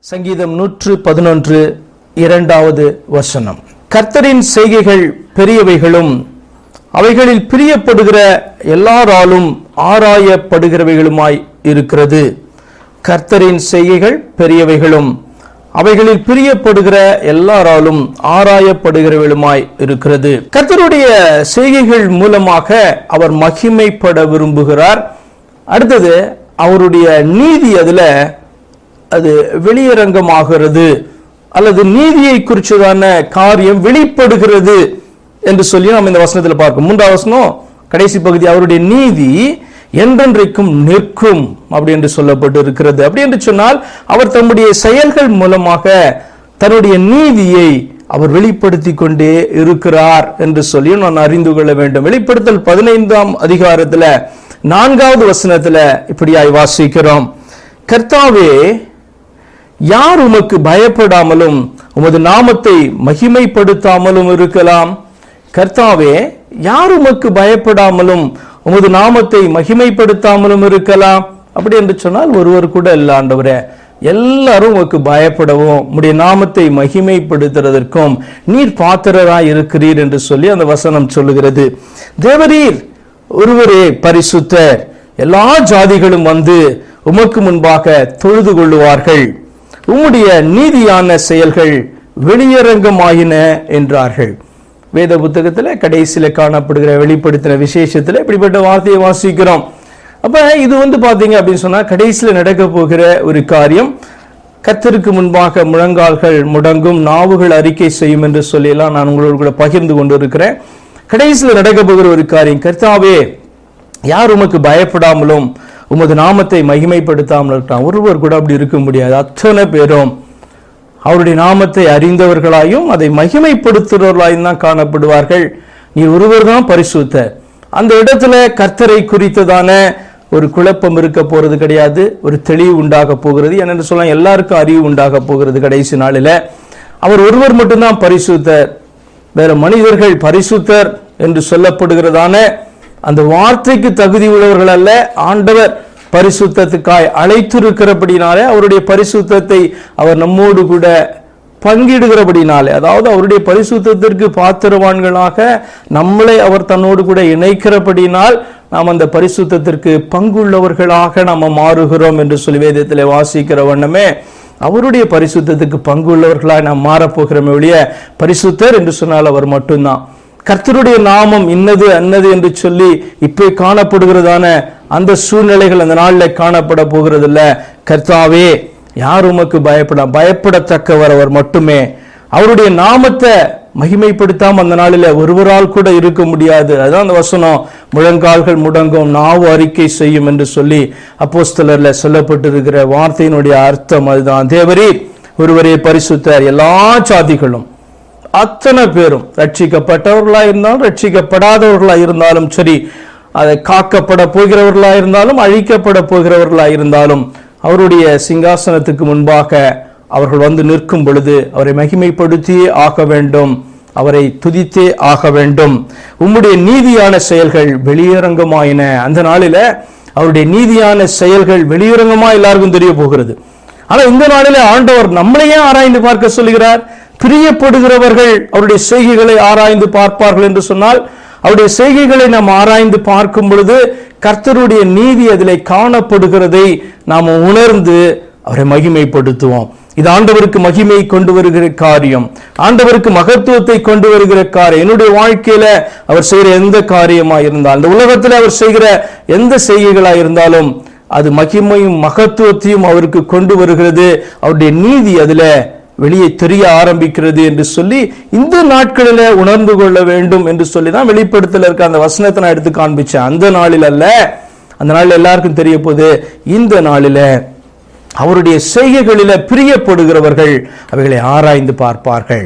சங்கீதம் 111 இரண்டாவது வசனம். கர்த்தரின் செய்கைகள் பெரியவைகளும் அவைகளில் பிரியப்படுகிற எல்லாராலும் ஆராயப்படுகிறவைகளுமாய் இருக்கிறது. கர்த்தரின் செய்கைகள் பெரியவைகளும் அவைகளில் பிரியப்படுகிற எல்லாராலும் ஆராயப்படுகிறவைகளுமாய் இருக்கிறது. கர்த்தருடைய செய்கைகள் மூலமாக அவர் மகிமைப்பட விரும்புகிறார். அடுத்தது அவருடைய நீதி அது வெளியரங்கமாகிறது அல்லது நீதியை குறிச்சதான காரியம் வெளிப்படுகிறது என்று சொல்லி நாம் இந்த வசனத்தில் பார்க்கிறோம். மூன்றாவது வசனம் கடைசி பகுதி, அவருடைய நீதி என்றென்றைக்கும் நிற்கும் அப்படி என்று சொல்லப்பட்டு இருக்கிறது. அப்படி என்று சொன்னால் அவர் தம்முடைய செயல்கள் மூலமாக தன்னுடைய நீதியை அவர் வெளிப்படுத்தி கொண்டே இருக்கிறார் என்று சொல்லி நான் அறிந்து கொள்ள வேண்டும். வெளிப்படுத்தல் 15ஆம் அதிகாரத்தில் 4வது வசனத்தில் இப்படியாய் வாசிக்கிறோம். கர்த்தாவே, யார் உமக்கு பயப்படாமலும் உமது நாமத்தை மகிமைப்படுத்தாமலும் இருக்கலாம்? கர்த்தாவே, யார் உமக்கு பயப்படாமலும் உமது நாமத்தை மகிமைப்படுத்தாமலும் இருக்கலாம்? அப்படி என்று சொன்னால் ஒருவர் கூட இல்ல ஆண்டவரே. எல்லாரும் உமக்கு பயப்படவும் உம்முடைய நாமத்தை மகிமைப்படுத்துறதற்கும் நீர் பாத்திரராய் இருக்கிறீர் என்று சொல்லி அந்த வசனம் சொல்லுகிறது. தேவரீர் ஒருவரே பரிசுத்தர், எல்லா ஜாதிகளும் வந்து உமக்கு முன்பாக தொழுது கொள்ளுவார்கள், உம்முடைய நீதியான செயல்கள் வெளியரங்கமாயின என்றார்கள். வேத புத்தகத்தில் கடைசியில காணப்படுகிற வெளிப்படுத்தின விசேஷத்துல இப்படிப்பட்ட வார்த்தையை வாசிக்கிறோம். அப்ப இது பாத்தீங்க அப்படின்னு சொன்னா கடைசியில நடக்க போகிற ஒரு காரியம். கர்த்தருக்கு முன்பாக முழங்கால்கள் முடங்கும், நாவுகள் அறிக்கை செய்யும் என்று சொல்லலாம் நான் உங்களோடு கூட பகிர்ந்து கொண்டு இருக்கிறேன். கடைசியில நடக்க போகிற ஒரு காரியம், கர்த்தாவே, யார் உமக்கு பயப்படாமலும் உமது நாமத்தை மகிமைப்படுத்தாமல் இருக்கலாம்? ஒருவர் கூட அப்படி இருக்க முடியாது. அத்தனை பேரும் அவருடைய நாமத்தை அறிந்தவர்களாயும் அதை மகிமைப்படுத்துகிறவர்களாயும் தான் காணப்படுவார்கள். நீ ஒருவர் தான் பரிசுத்தர். அந்த இடத்துல கர்த்தரை குறித்ததான ஒரு குழப்பம் இருக்க போறது கிடையாது, ஒரு தெளிவு உண்டாக போகிறது. என்னென்னு சொல்ல, எல்லாருக்கும் அறிவு உண்டாக போகிறது. கடைசி நாளில அவர் ஒருவர் மட்டும்தான் பரிசுத்தர், வேற மனிதர்கள் பரிசுத்தர் என்று சொல்லப்படுகிறதான அந்த வார்த்தைக்கு தகுதி உள்ளவர்கள் அல்ல. ஆண்டவர் பரிசுத்தத்துக்காய் அழைத்திருக்கிறபடினாலே, அவருடைய பரிசுத்தத்தை அவர் நம்மோடு கூட பங்கிடுகிறபடினாலே, அதாவது அவருடைய பரிசுத்தத்திற்கு பாத்திரவான்களாக நம்மளை அவர் தன்னோடு கூட இணைக்கிறபடினால் நாம் அந்த பரிசுத்தத்திற்கு பங்குள்ளவர்களாக நாம் மாறுகிறோம் என்று சொல்லி வேதத்தில் வாசிக்கிற வண்ணமே அவருடைய பரிசுத்தத்துக்கு பங்குள்ளவர்களாக நாம் மாறப்போகிறோம். ஒழிய பரிசுத்தர் என்று சொன்னால் அவர் மட்டும்தான். கர்த்தருடைய நாமம் இன்னது அன்னது என்று சொல்லி இப்ப காணப்படுகிறதான அந்த சூழ்நிலைகள் அந்த நாளில் காணப்பட போகிறது இல்ல. கர்த்தாவே, யார் உமக்கு பயப்படத்தக்கவர் அவர் மட்டுமே. அவருடைய நாமத்தை மகிமைப்படுத்தாம அந்த நாளில் ஒருவரால் கூட இருக்க முடியாது. அதுதான் அந்த வசனம், முழங்கால்கள் முடங்கும், நாவு அறிக்கை செய்யும் என்று சொல்லி அப்போஸ்தலர்ல சொல்லப்பட்டிருக்கிற வார்த்தையினுடைய அர்த்தம் அதுதான். தேவரீர் ஒருவரே பரிசுத்தர், எல்லா சாதிகளும் அத்தனை பேரும் ரட்சிக்கப்பட்டவர்களா இருந்தாலும் ரட்சிக்கப்படாதவர்களா இருந்தாலும் சரி, அதை காக்கப்பட போகிறவர்களா இருந்தாலும் அழிக்கப்பட போகிறவர்களா இருந்தாலும் அவருடைய சிங்காசனத்துக்கு முன்பாக அவர்கள் வந்து நிற்கும் பொழுது அவரை மகிமைப்படுத்தியே ஆக வேண்டும், அவரை துதித்தே ஆக வேண்டும். உம்முடைய நீதியான செயல்கள் வெளியரங்கமாயின. அந்த நாளில அவருடைய நீதியான செயல்கள் வெளியரங்கமா எல்லாருக்கும் தெரிய போகிறது. ஆனா இந்த நாளில ஆண்டவர் நம்மளையே ஆராய்ந்து பார்க்க சொல்லுகிறார். பிரியப்படுகிறவர்கள் அவருடைய செய்கைகளை ஆராய்ந்து பார்ப்பார்கள் என்று சொன்னால், அவருடைய செய்கைகளை நாம் ஆராய்ந்து பார்க்கும் பொழுது கர்த்தருடைய நீதி அதிலே காணப்படுகிறதை நாம் உணர்ந்து அவரை மகிமைப்படுத்துவோம். இது ஆண்டவருக்கு மகிமை கொண்டு வருகிற காரியம், ஆண்டவருக்கு மகத்துவத்தை கொண்டு வருகிற காரியம். என்னுடைய வாழ்க்கையில அவர் செய்கிற எந்த காரியமா இருந்தால், இந்த உலகத்தில் அவர் செய்கிற எந்த செய்கைகளா இருந்தாலும் அது மகிமையும் மகத்துவத்தையும் அவருக்கு கொண்டு வருகிறது. அவருடைய நீதி அதுல வெளியே தெரிய ஆரம்பிக்கிறது என்று சொல்லி இந்த நாட்களில உணர்ந்து கொள்ள வேண்டும் என்று சொல்லி தான் வெளிப்படுத்தல இருக்க அந்த வசனத்தை நான் எடுத்து காண்பிச்சேன். அந்த நாளில் அல்ல, அந்த நாளில் எல்லாருக்கும் தெரிய போது. இந்த நாளில அவருடைய செய்கைகளில பிரியப்படுகிறவர்கள் அவைகளை ஆராய்ந்து பார்ப்பார்கள்.